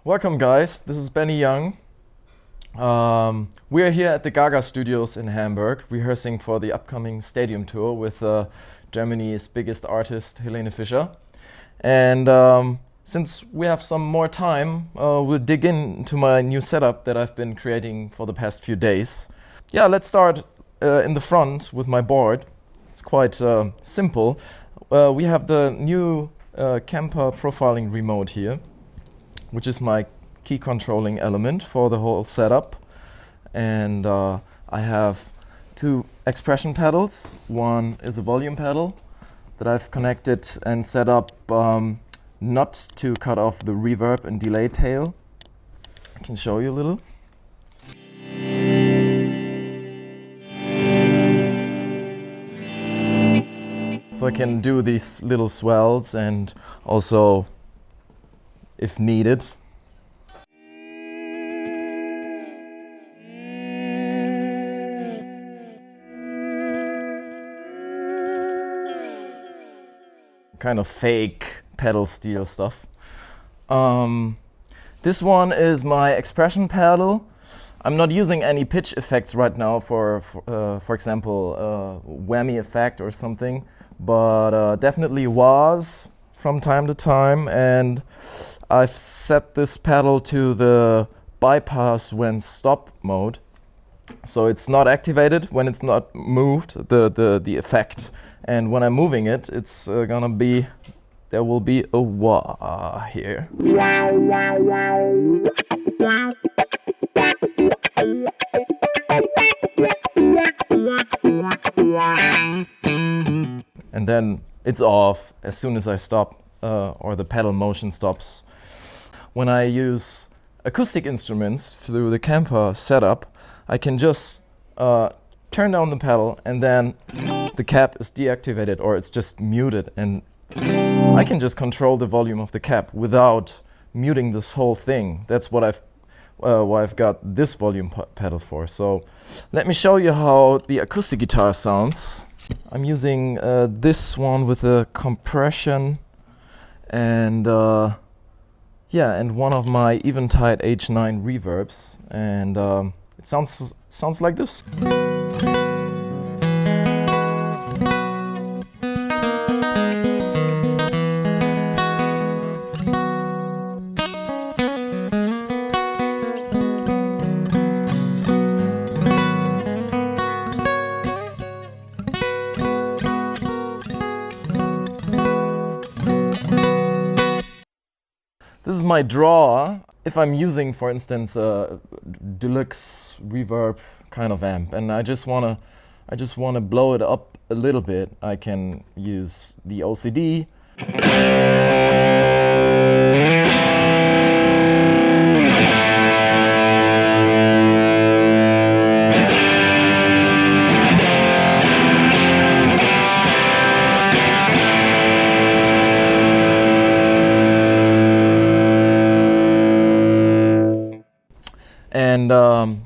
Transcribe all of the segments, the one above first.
Welcome guys, this is Benny Young. We're here at the Gaga Studios in Hamburg, rehearsing for the upcoming stadium tour with Germany's biggest artist, Helene Fischer. And since we have some more time, we'll dig into my new setup that I've been creating for the past few days. Yeah, let's start in the front with my board. It's quite simple. We have the new Kemper Profiling remote here, which is my key controlling element for the whole setup. And I have two expression pedals. One is a volume pedal that I've connected and set up not to cut off the reverb and delay tail. I can show you a little. So I can do these little swells and also, if needed, kind of fake pedal steel stuff. This one is my expression pedal. I'm not using any pitch effects right now for example, whammy effect or something, but definitely was from time to time, and I've set this pedal to the bypass when stop mode, so it's not activated when it's not moved, the effect, and when I'm moving it, it's gonna be, there will be a wah here. And then it's off as soon as I stop, or the pedal motion stops. When I use acoustic instruments through the Kemper setup, I can just turn down the pedal and then the cap is deactivated or it's just muted, and I can just control the volume of the cap without muting this whole thing. That's what I've got this volume pedal for. So let me show you how the acoustic guitar sounds. I'm using this one with a compression and and one of my Eventide H9 reverbs, and it sounds like this. This is my draw if I'm using, for instance, a deluxe reverb kind of amp, and I just wanna blow it up a little bit. I can use the OCD. And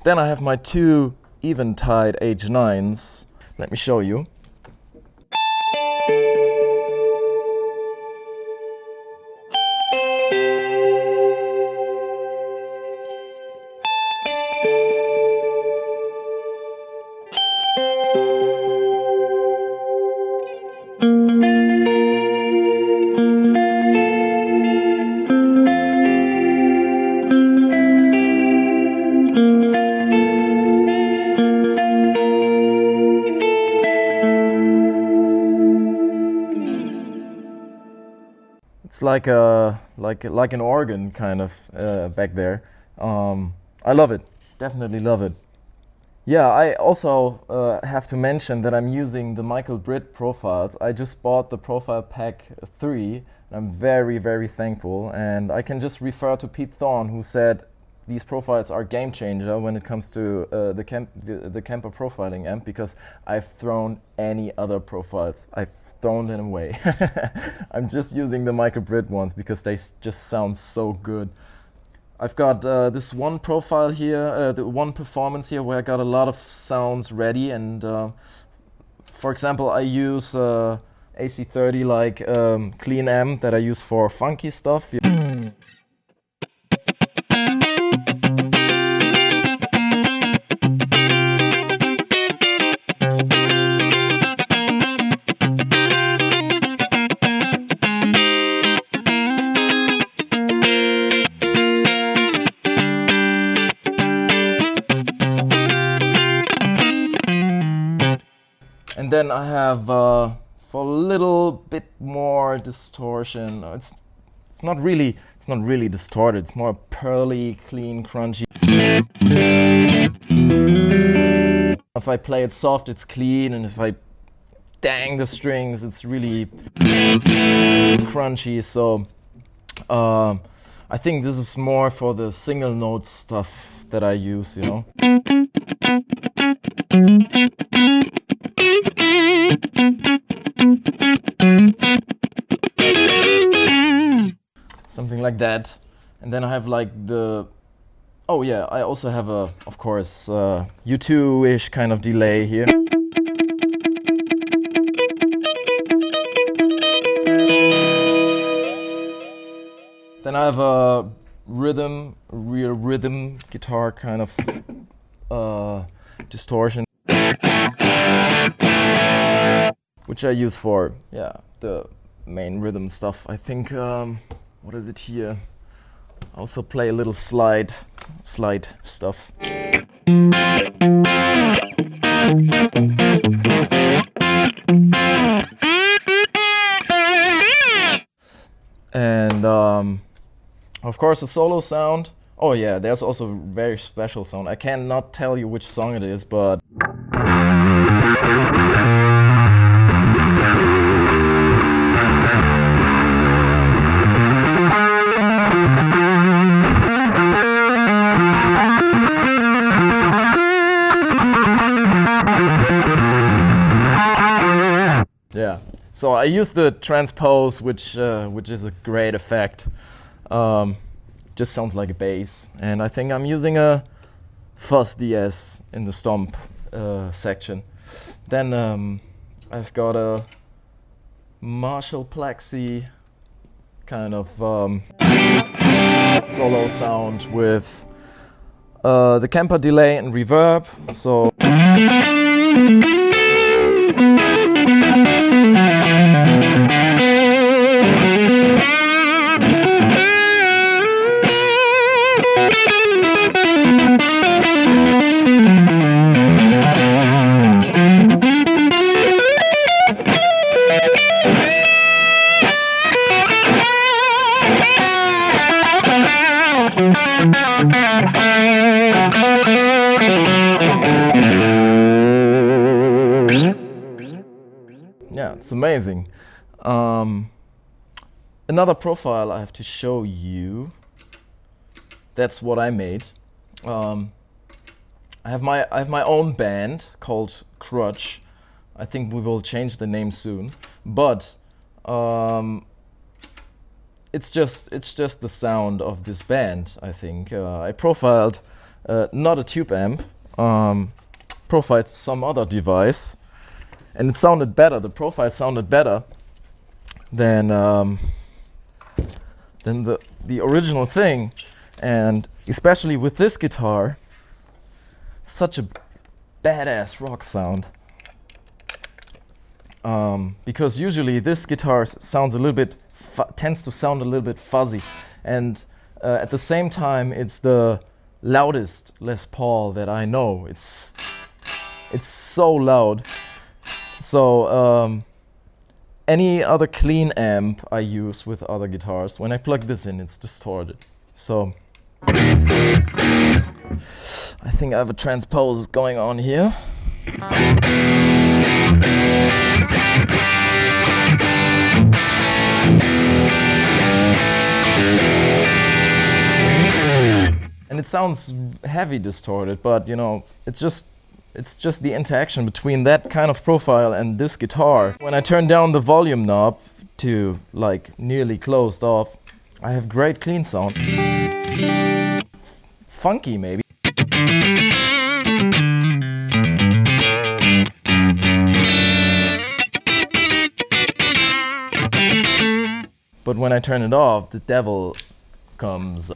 then I have my two Eventide H9s. Let me show you. It's like an organ kind of back there. I love it, definitely love it. Yeah, I also have to mention that I'm using the Michael Britt profiles. I just bought the Profile Pack 3, and I'm very, very thankful. And I can just refer to Pete Thorne, who said these profiles are game changer when it comes to the Kemper profiling amp, because I've thrown any other profiles. I've thrown them away. I'm just using the Michael Britt ones because they just sound so good. I've got this one profile here, the one performance here where I got a lot of sounds ready, and for example I use AC30 like clean amp that I use for funky stuff. And then I have for a little bit more distortion. It's not really distorted. It's more pearly, clean, crunchy. If I play it soft, it's clean, and if I dang the strings, it's really crunchy. So I think this is more for the single note stuff that I use, you know. Something like that. And then I have like the, oh yeah, I also have a, of course, U2-ish kind of delay here. Then I have a rear rhythm guitar kind of distortion, which I use for, yeah, the main rhythm stuff. I think, what is it here? I also play a little slide stuff. And of course a solo sound. Oh yeah, there's also a very special sound. I cannot tell you which song it is, but yeah. So I use the transpose, which is a great effect. Just sounds like a bass, and I think I'm using a fuzz DS in the stomp section. Then I've got a Marshall Plexi kind of solo sound with the Kemper delay and reverb. So. Yeah, it's amazing. Another profile I have to show you. That's what I made. I have my own band called Crutch. I think we will change the name soon. But it's just the sound of this band. I think I profiled not a tube amp, profiled some other device. And it sounded better. The profile sounded better than the original thing, and especially with this guitar, such a badass rock sound. Because usually this guitar sounds a little bit tends to sound a little bit fuzzy, and at the same time, it's the loudest Les Paul that I know. It's so loud. So any other clean amp I use with other guitars, when I plug this in, it's distorted. So I think I have a transpose going on here. And it sounds heavy distorted, but you know, it's just the interaction between that kind of profile and this guitar. When I turn down the volume knob to like nearly closed off, I have great clean sound. Funky maybe. But when I turn it off, the devil comes.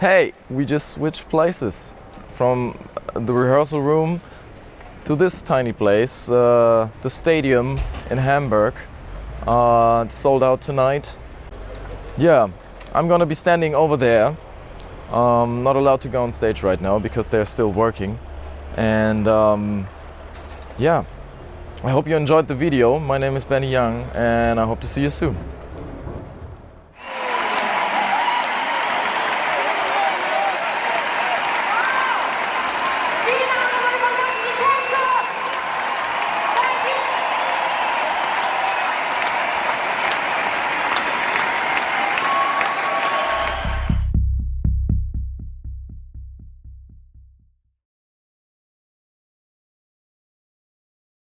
Hey, we just switched places from the rehearsal room to this tiny place, the stadium in Hamburg. It's sold out tonight. Yeah, I'm gonna be standing over there. Not allowed to go on stage right now because they're still working. And yeah, I hope you enjoyed the video. My name is Benny Young and I hope to see you soon.